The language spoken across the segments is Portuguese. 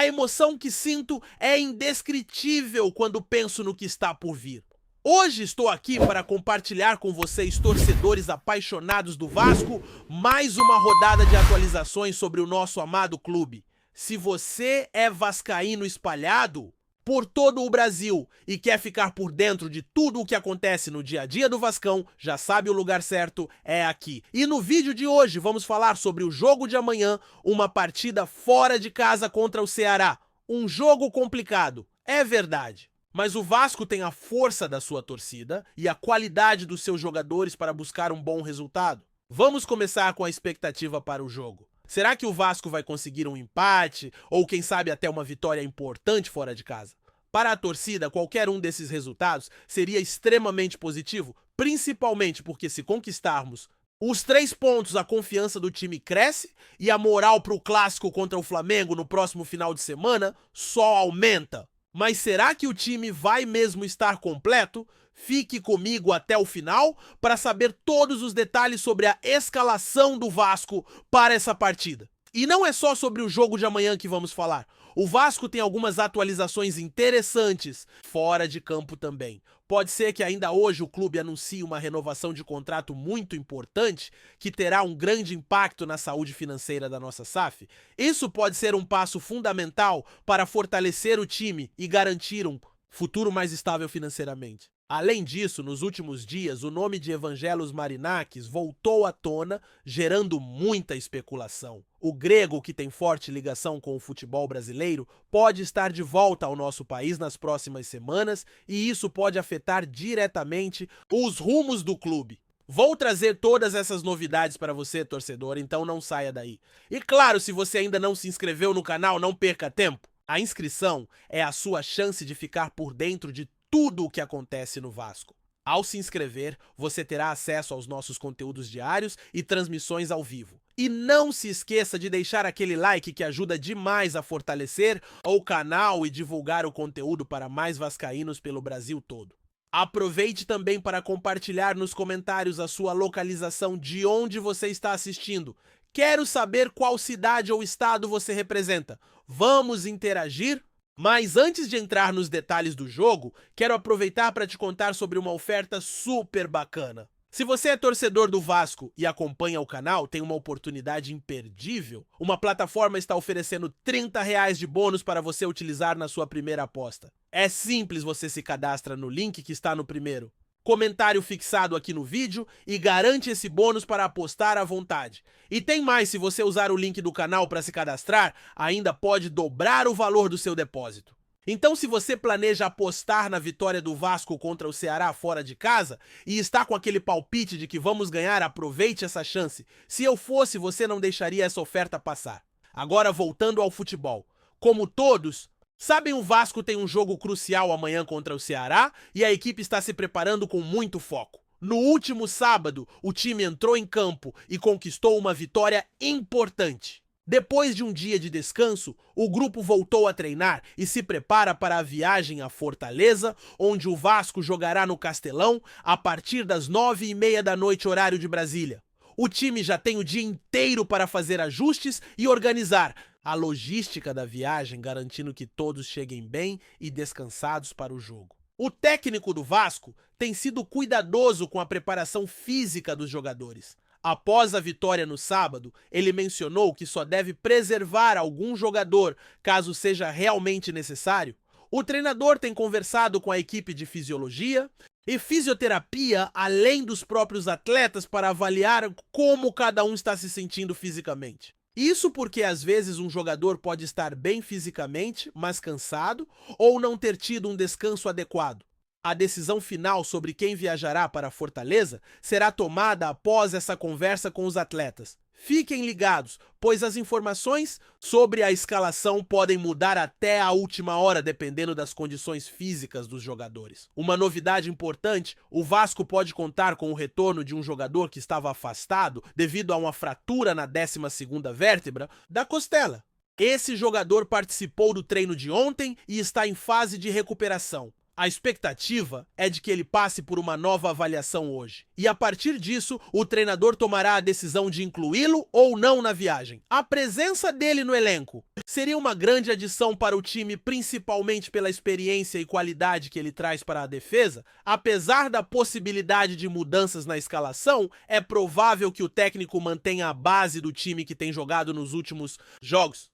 A emoção que sinto é indescritível quando penso no que está por vir. Hoje estou aqui para compartilhar com vocês, torcedores apaixonados do Vasco, mais uma rodada de atualizações sobre o nosso amado clube. Se você é vascaíno espalhado por todo o Brasil e quer ficar por dentro de tudo o que acontece no dia a dia do Vascão, já sabe o lugar certo, é aqui. E no vídeo de hoje vamos falar sobre o jogo de amanhã, uma partida fora de casa contra o Ceará. Um jogo complicado, é verdade. Mas o Vasco tem a força da sua torcida e a qualidade dos seus jogadores para buscar um bom resultado. Vamos começar com a expectativa para o jogo. Será que o Vasco vai conseguir um empate ou quem sabe até uma vitória importante fora de casa? Para a torcida, qualquer um desses resultados seria extremamente positivo, principalmente porque se conquistarmos os 3 pontos, a confiança do time cresce e a moral para o clássico contra o Flamengo no próximo final de semana só aumenta. Mas será que o time vai mesmo estar completo? Fique comigo até o final para saber todos os detalhes sobre a escalação do Vasco para essa partida. E não é só sobre o jogo de amanhã que vamos falar. O Vasco tem algumas atualizações interessantes fora de campo também. Pode ser que ainda hoje o clube anuncie uma renovação de contrato muito importante que terá um grande impacto na saúde financeira da nossa SAF. Isso pode ser um passo fundamental para fortalecer o time e garantir um futuro mais estável financeiramente. Além disso, nos últimos dias, o nome de Evangelos Marinakis voltou à tona, gerando muita especulação. O grego, que tem forte ligação com o futebol brasileiro, pode estar de volta ao nosso país nas próximas semanas e isso pode afetar diretamente os rumos do clube. Vou trazer todas essas novidades para você, torcedor, então não saia daí. E claro, se você ainda não se inscreveu no canal, não perca tempo. A inscrição é a sua chance de ficar por dentro de tudo o que acontece no Vasco. Ao se inscrever, você terá acesso aos nossos conteúdos diários e transmissões ao vivo. E não se esqueça de deixar aquele like que ajuda demais a fortalecer o canal e divulgar o conteúdo para mais vascaínos pelo Brasil todo. Aproveite também para compartilhar nos comentários a sua localização de onde você está assistindo. Quero saber qual cidade ou estado você representa. Vamos interagir? Mas antes de entrar nos detalhes do jogo, quero aproveitar para te contar sobre uma oferta super bacana. Se você é torcedor do Vasco e acompanha o canal, tem uma oportunidade imperdível. Uma plataforma está oferecendo R$ 30 de bônus para você utilizar na sua primeira aposta. É simples, você se cadastra no link que está no primeiro comentário fixado aqui no vídeo e garante esse bônus para apostar à vontade. E tem mais, se você usar o link do canal para se cadastrar, ainda pode dobrar o valor do seu depósito. Então, se você planeja apostar na vitória do Vasco contra o Ceará fora de casa e está com aquele palpite de que vamos ganhar, aproveite essa chance. Se eu fosse, você não deixaria essa oferta passar. Agora, voltando ao futebol. Como todos sabem, o Vasco tem um jogo crucial amanhã contra o Ceará e a equipe está se preparando com muito foco. No último sábado, o time entrou em campo e conquistou uma vitória importante. Depois de um dia de descanso, o grupo voltou a treinar e se prepara para a viagem a Fortaleza, onde o Vasco jogará no Castelão a partir das 9h30 da noite, horário de Brasília. O time já tem o dia inteiro para fazer ajustes e organizar a logística da viagem, garantindo que todos cheguem bem e descansados para o jogo. O técnico do Vasco tem sido cuidadoso com a preparação física dos jogadores. Após a vitória no sábado, ele mencionou que só deve preservar algum jogador caso seja realmente necessário. O treinador tem conversado com a equipe de fisiologia e fisioterapia, além dos próprios atletas, para avaliar como cada um está se sentindo fisicamente. Isso porque às vezes um jogador pode estar bem fisicamente, mas cansado, ou não ter tido um descanso adequado. A decisão final sobre quem viajará para Fortaleza será tomada após essa conversa com os atletas. Fiquem ligados, pois as informações sobre a escalação podem mudar até a última hora, dependendo das condições físicas dos jogadores. Uma novidade importante, o Vasco pode contar com o retorno de um jogador que estava afastado devido a uma fratura na 12ª vértebra da costela. Esse jogador participou do treino de ontem e está em fase de recuperação. A expectativa é de que ele passe por uma nova avaliação hoje. E a partir disso, o treinador tomará a decisão de incluí-lo ou não na viagem. A presença dele no elenco seria uma grande adição para o time, principalmente pela experiência e qualidade que ele traz para a defesa. Apesar da possibilidade de mudanças na escalação, é provável que o técnico mantenha a base do time que tem jogado nos últimos jogos.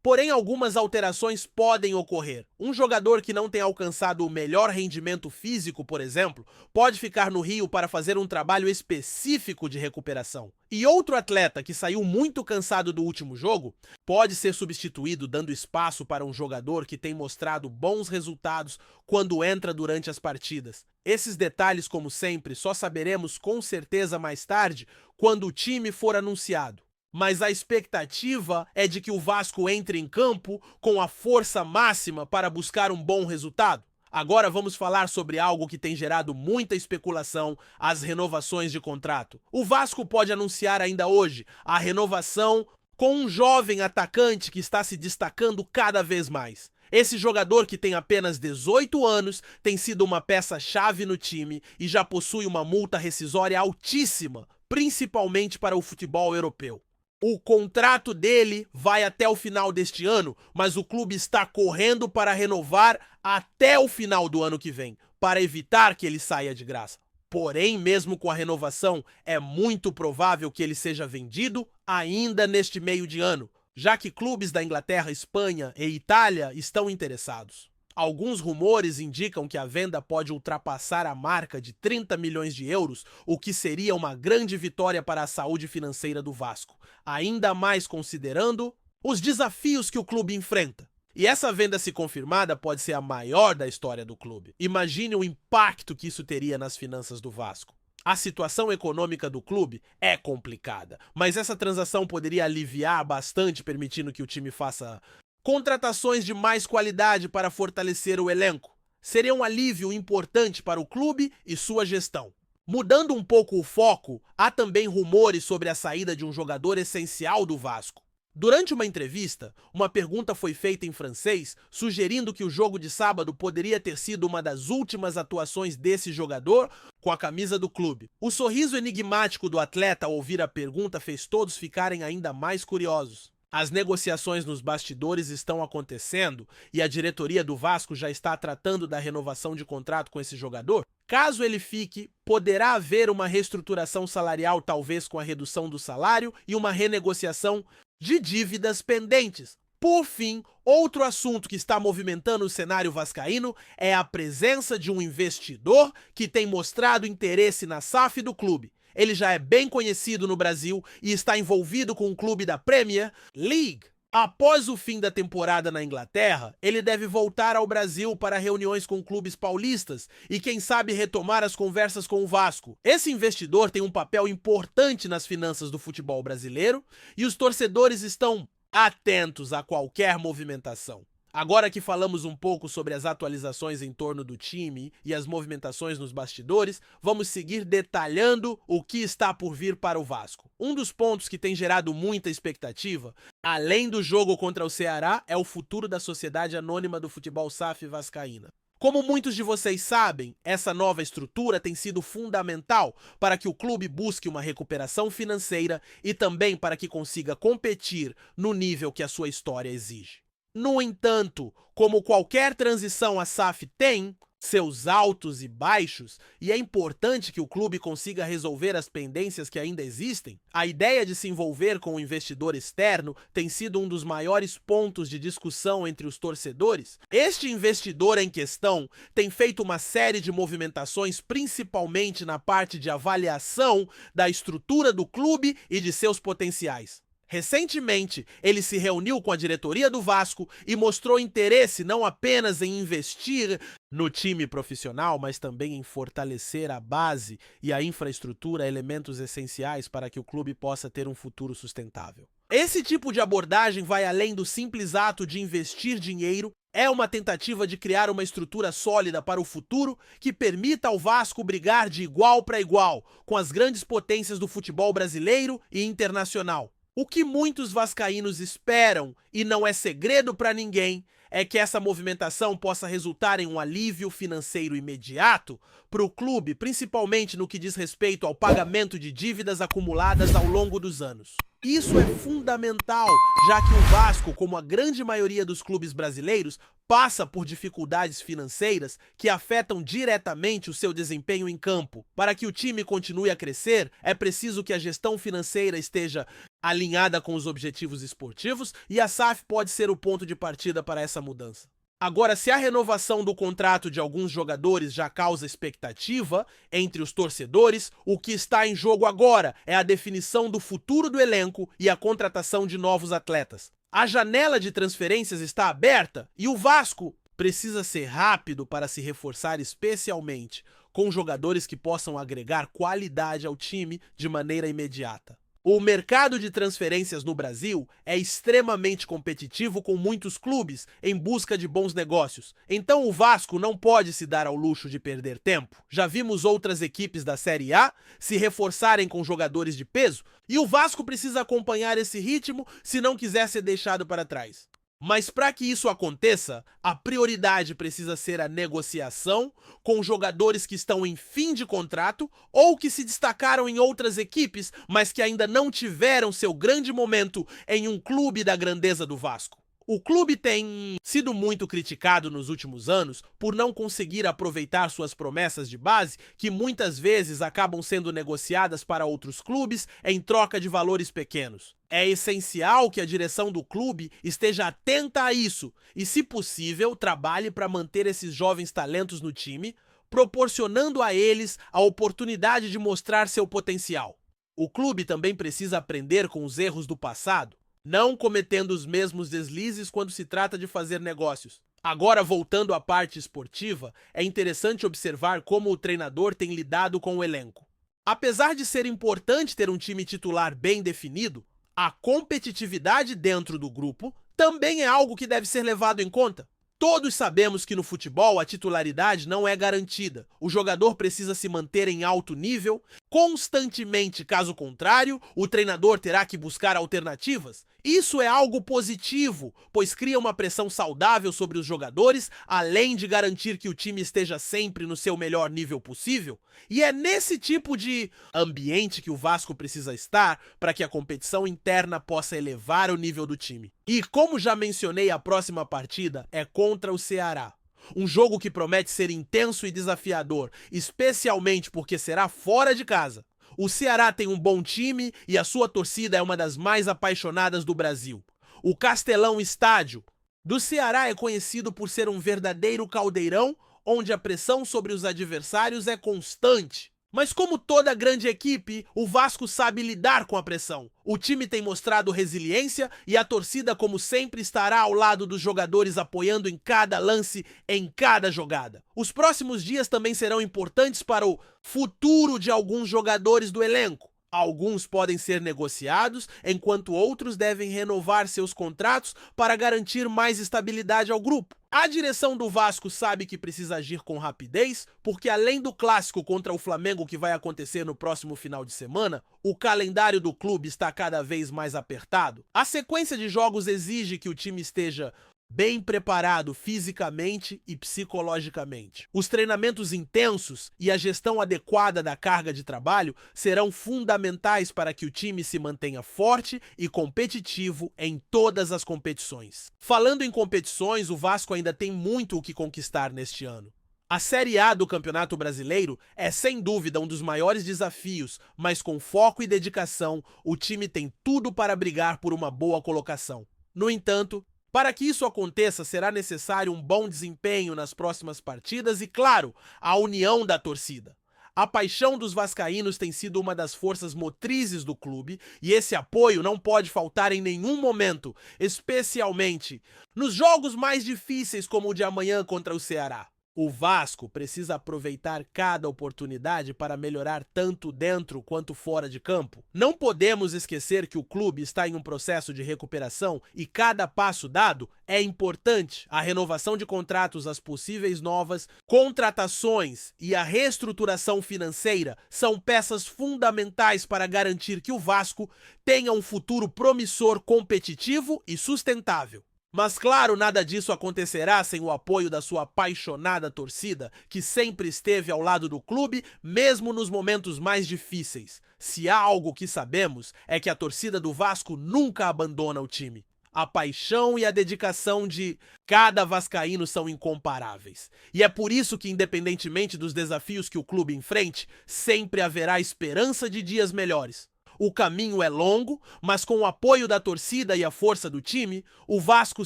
Porém, algumas alterações podem ocorrer. Um jogador que não tem alcançado o melhor rendimento físico, por exemplo, pode ficar no Rio para fazer um trabalho específico de recuperação. E outro atleta que saiu muito cansado do último jogo pode ser substituído, dando espaço para um jogador que tem mostrado bons resultados quando entra durante as partidas. Esses detalhes, como sempre, só saberemos com certeza mais tarde, quando o time for anunciado. Mas a expectativa é de que o Vasco entre em campo com a força máxima para buscar um bom resultado. Agora vamos falar sobre algo que tem gerado muita especulação, as renovações de contrato. O Vasco pode anunciar ainda hoje a renovação com um jovem atacante que está se destacando cada vez mais. Esse jogador, que tem apenas 18 anos, tem sido uma peça-chave no time e já possui uma multa rescisória altíssima, principalmente para o futebol europeu. O contrato dele vai até o final deste ano, mas o clube está correndo para renovar até o final do ano que vem, para evitar que ele saia de graça. Porém, mesmo com a renovação, é muito provável que ele seja vendido ainda neste meio de ano, já que clubes da Inglaterra, Espanha e Itália estão interessados. Alguns rumores indicam que a venda pode ultrapassar a marca de 30 milhões de euros, o que seria uma grande vitória para a saúde financeira do Vasco, ainda mais considerando os desafios que o clube enfrenta. E essa venda, se confirmada, pode ser a maior da história do clube. Imagine o impacto que isso teria nas finanças do Vasco. A situação econômica do clube é complicada, mas essa transação poderia aliviar bastante, permitindo que o time faça contratações de mais qualidade para fortalecer o elenco. Seria um alívio importante para o clube e sua gestão. Mudando um pouco o foco, há também rumores sobre a saída de um jogador essencial do Vasco. Durante uma entrevista, uma pergunta foi feita em francês, sugerindo que o jogo de sábado poderia ter sido uma das últimas atuações desse jogador com a camisa do clube. O sorriso enigmático do atleta ao ouvir a pergunta fez todos ficarem ainda mais curiosos. As negociações nos bastidores estão acontecendo e a diretoria do Vasco já está tratando da renovação de contrato com esse jogador. Caso ele fique, poderá haver uma reestruturação salarial, talvez com a redução do salário e uma renegociação de dívidas pendentes. Por fim, outro assunto que está movimentando o cenário vascaíno é a presença de um investidor que tem mostrado interesse na SAF do clube. Ele já é bem conhecido no Brasil e está envolvido com o clube da Premier League. Após o fim da temporada na Inglaterra, ele deve voltar ao Brasil para reuniões com clubes paulistas e, quem sabe, retomar as conversas com o Vasco. Esse investidor tem um papel importante nas finanças do futebol brasileiro e os torcedores estão atentos a qualquer movimentação. Agora que falamos um pouco sobre as atualizações em torno do time e as movimentações nos bastidores, vamos seguir detalhando o que está por vir para o Vasco. Um dos pontos que tem gerado muita expectativa, além do jogo contra o Ceará, é o futuro da Sociedade Anônima do Futebol SAF Vascaína. Como muitos de vocês sabem, essa nova estrutura tem sido fundamental para que o clube busque uma recuperação financeira e também para que consiga competir no nível que a sua história exige. No entanto, como qualquer transição, a SAF tem seus altos e baixos, e é importante que o clube consiga resolver as pendências que ainda existem. A ideia de se envolver com o investidor externo tem sido um dos maiores pontos de discussão entre os torcedores. Este investidor em questão tem feito uma série de movimentações, principalmente na parte de avaliação da estrutura do clube e de seus potenciais. Recentemente, ele se reuniu com a diretoria do Vasco e mostrou interesse não apenas em investir no time profissional, mas também em fortalecer a base e a infraestrutura, elementos essenciais para que o clube possa ter um futuro sustentável. Esse tipo de abordagem vai além do simples ato de investir dinheiro, é uma tentativa de criar uma estrutura sólida para o futuro que permita ao Vasco brigar de igual para igual com as grandes potências do futebol brasileiro e internacional. O que muitos vascaínos esperam, e não é segredo para ninguém, é que essa movimentação possa resultar em um alívio financeiro imediato para o clube, principalmente no que diz respeito ao pagamento de dívidas acumuladas ao longo dos anos. Isso é fundamental, já que o Vasco, como a grande maioria dos clubes brasileiros, passa por dificuldades financeiras que afetam diretamente o seu desempenho em campo. Para que o time continue a crescer, é preciso que a gestão financeira esteja alinhada com os objetivos esportivos e a SAF pode ser o ponto de partida para essa mudança. Agora, se a renovação do contrato de alguns jogadores já causa expectativa entre os torcedores, o que está em jogo agora é a definição do futuro do elenco e a contratação de novos atletas. A janela de transferências está aberta e o Vasco precisa ser rápido para se reforçar, especialmente com jogadores que possam agregar qualidade ao time de maneira imediata. O mercado de transferências no Brasil é extremamente competitivo, com muitos clubes em busca de bons negócios. Então o Vasco não pode se dar ao luxo de perder tempo. Já vimos outras equipes da Série A se reforçarem com jogadores de peso e o Vasco precisa acompanhar esse ritmo se não quiser ser deixado para trás. Mas para que isso aconteça, a prioridade precisa ser a negociação com jogadores que estão em fim de contrato ou que se destacaram em outras equipes, mas que ainda não tiveram seu grande momento em um clube da grandeza do Vasco. O clube tem sido muito criticado nos últimos anos por não conseguir aproveitar suas promessas de base, que muitas vezes acabam sendo negociadas para outros clubes em troca de valores pequenos. É essencial que a direção do clube esteja atenta a isso e, se possível, trabalhe para manter esses jovens talentos no time, proporcionando a eles a oportunidade de mostrar seu potencial. O clube também precisa aprender com os erros do passado, não cometendo os mesmos deslizes quando se trata de fazer negócios. Agora, voltando à parte esportiva, é interessante observar como o treinador tem lidado com o elenco. Apesar de ser importante ter um time titular bem definido, a competitividade dentro do grupo também é algo que deve ser levado em conta. Todos sabemos que no futebol a titularidade não é garantida. O jogador precisa se manter em alto nível constantemente, caso contrário, o treinador terá que buscar alternativas. Isso é algo positivo, pois cria uma pressão saudável sobre os jogadores, além de garantir que o time esteja sempre no seu melhor nível possível. E é nesse tipo de ambiente que o Vasco precisa estar para que a competição interna possa elevar o nível do time. E como já mencionei, a próxima partida é contra o Ceará. Um jogo que promete ser intenso e desafiador, especialmente porque será fora de casa. O Ceará tem um bom time e a sua torcida é uma das mais apaixonadas do Brasil. O Castelão Estádio do Ceará é conhecido por ser um verdadeiro caldeirão, onde a pressão sobre os adversários é constante. Mas como toda grande equipe, o Vasco sabe lidar com a pressão. O time tem mostrado resiliência e a torcida, como sempre, estará ao lado dos jogadores apoiando em cada lance, em cada jogada. Os próximos dias também serão importantes para o futuro de alguns jogadores do elenco. Alguns podem ser negociados, enquanto outros devem renovar seus contratos para garantir mais estabilidade ao grupo. A direção do Vasco sabe que precisa agir com rapidez, porque além do clássico contra o Flamengo que vai acontecer no próximo final de semana, o calendário do clube está cada vez mais apertado. A sequência de jogos exige que o time esteja bem preparado fisicamente e psicologicamente. Os treinamentos intensos e a gestão adequada da carga de trabalho serão fundamentais para que o time se mantenha forte e competitivo em todas as competições. Falando em competições, o Vasco ainda tem muito o que conquistar neste ano. A Série A do Campeonato Brasileiro é sem dúvida um dos maiores desafios, mas com foco e dedicação, o time tem tudo para brigar por uma boa colocação. No entanto, para que isso aconteça, será necessário um bom desempenho nas próximas partidas e, claro, a união da torcida. A paixão dos vascaínos tem sido uma das forças motrizes do clube e esse apoio não pode faltar em nenhum momento, especialmente nos jogos mais difíceis como o de amanhã contra o Ceará. O Vasco precisa aproveitar cada oportunidade para melhorar tanto dentro quanto fora de campo. Não podemos esquecer que o clube está em um processo de recuperação e cada passo dado é importante. A renovação de contratos, as possíveis novas contratações e a reestruturação financeira são peças fundamentais para garantir que o Vasco tenha um futuro promissor, competitivo e sustentável. Mas claro, nada disso acontecerá sem o apoio da sua apaixonada torcida, que sempre esteve ao lado do clube, mesmo nos momentos mais difíceis. Se há algo que sabemos, é que a torcida do Vasco nunca abandona o time. A paixão e a dedicação de cada vascaíno são incomparáveis. E é por isso que, independentemente dos desafios que o clube enfrente, sempre haverá esperança de dias melhores. O caminho é longo, mas com o apoio da torcida e a força do time, o Vasco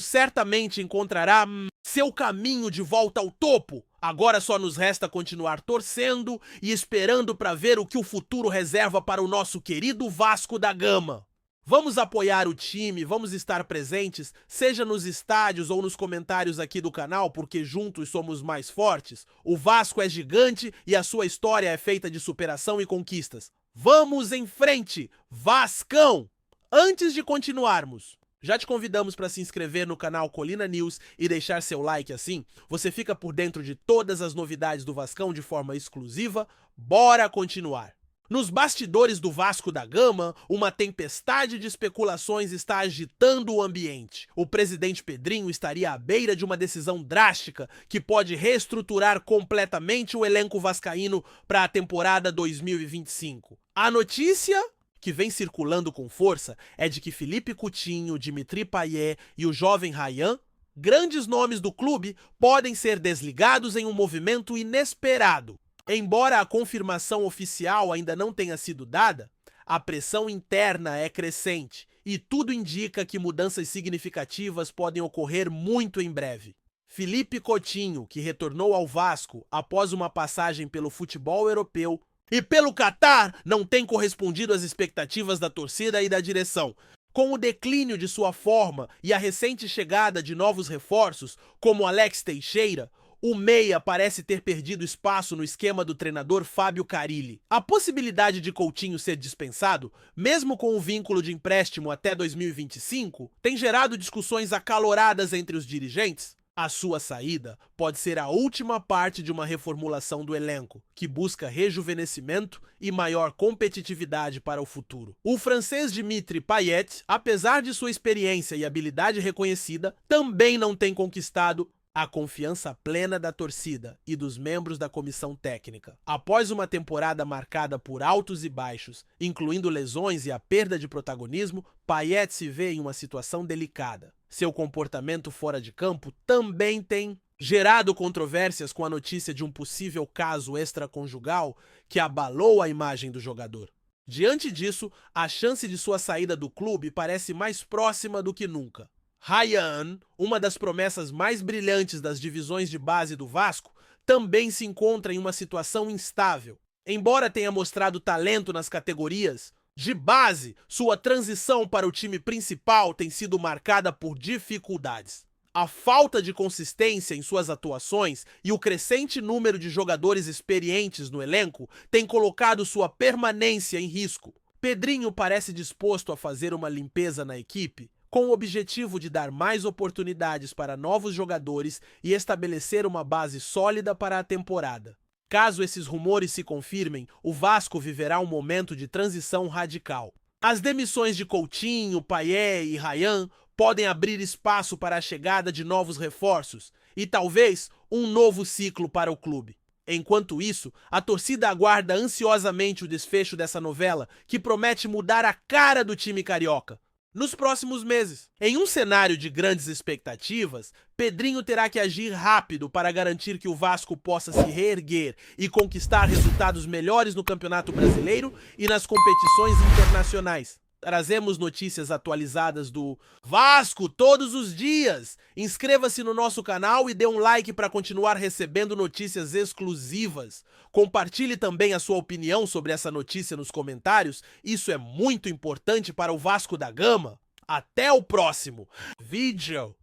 certamente encontrará seu caminho de volta ao topo. Agora só nos resta continuar torcendo e esperando para ver o que o futuro reserva para o nosso querido Vasco da Gama. Vamos apoiar o time, vamos estar presentes, seja nos estádios ou nos comentários aqui do canal, porque juntos somos mais fortes. O Vasco é gigante e a sua história é feita de superação e conquistas. Vamos em frente, Vascão! Antes de continuarmos, já te convidamos para se inscrever no canal Colina News e deixar seu like, assim você fica por dentro de todas as novidades do Vascão de forma exclusiva. Bora continuar! Nos bastidores do Vasco da Gama, uma tempestade de especulações está agitando o ambiente. O presidente Pedrinho estaria à beira de uma decisão drástica que pode reestruturar completamente o elenco vascaíno para a temporada 2025. A notícia que vem circulando com força é de que Philippe Coutinho, Dimitri Payet e o jovem Ryan, grandes nomes do clube, podem ser desligados em um movimento inesperado. Embora a confirmação oficial ainda não tenha sido dada, a pressão interna é crescente e tudo indica que mudanças significativas podem ocorrer muito em breve. Philippe Coutinho, que retornou ao Vasco após uma passagem pelo futebol europeu e pelo Catar, não tem correspondido às expectativas da torcida e da direção. Com o declínio de sua forma e a recente chegada de novos reforços, como Alex Teixeira, o meia parece ter perdido espaço no esquema do treinador Fábio Carille. A possibilidade de Coutinho ser dispensado, mesmo com o vínculo de empréstimo até 2025, tem gerado discussões acaloradas entre os dirigentes. A sua saída pode ser a última parte de uma reformulação do elenco, que busca rejuvenescimento e maior competitividade para o futuro. O francês Dimitri Payet, apesar de sua experiência e habilidade reconhecida, também não tem conquistado a confiança plena da torcida e dos membros da comissão técnica. Após uma temporada marcada por altos e baixos, incluindo lesões e a perda de protagonismo, Payet se vê em uma situação delicada. Seu comportamento fora de campo também tem gerado controvérsias com a notícia de um possível caso extraconjugal que abalou a imagem do jogador. Diante disso, a chance de sua saída do clube parece mais próxima do que nunca. Ryan, uma das promessas mais brilhantes das divisões de base do Vasco, também se encontra em uma situação instável. Embora tenha mostrado talento nas categorias de base, sua transição para o time principal tem sido marcada por dificuldades. A falta de consistência em suas atuações e o crescente número de jogadores experientes no elenco tem colocado sua permanência em risco. Pedrinho parece disposto a fazer uma limpeza na equipe, com o objetivo de dar mais oportunidades para novos jogadores e estabelecer uma base sólida para a temporada. Caso esses rumores se confirmem, o Vasco viverá um momento de transição radical. As demissões de Coutinho, Payet e Ryan podem abrir espaço para a chegada de novos reforços e talvez um novo ciclo para o clube. Enquanto isso, a torcida aguarda ansiosamente o desfecho dessa novela, que promete mudar a cara do time carioca nos próximos meses. Em um cenário de grandes expectativas, Pedrinho terá que agir rápido para garantir que o Vasco possa se reerguer e conquistar resultados melhores no Campeonato Brasileiro e nas competições internacionais. Trazemos notícias atualizadas do Vasco todos os dias. Inscreva-se no nosso canal e dê um like para continuar recebendo notícias exclusivas. Compartilhe também a sua opinião sobre essa notícia nos comentários. Isso é muito importante para o Vasco da Gama. Até o próximo vídeo.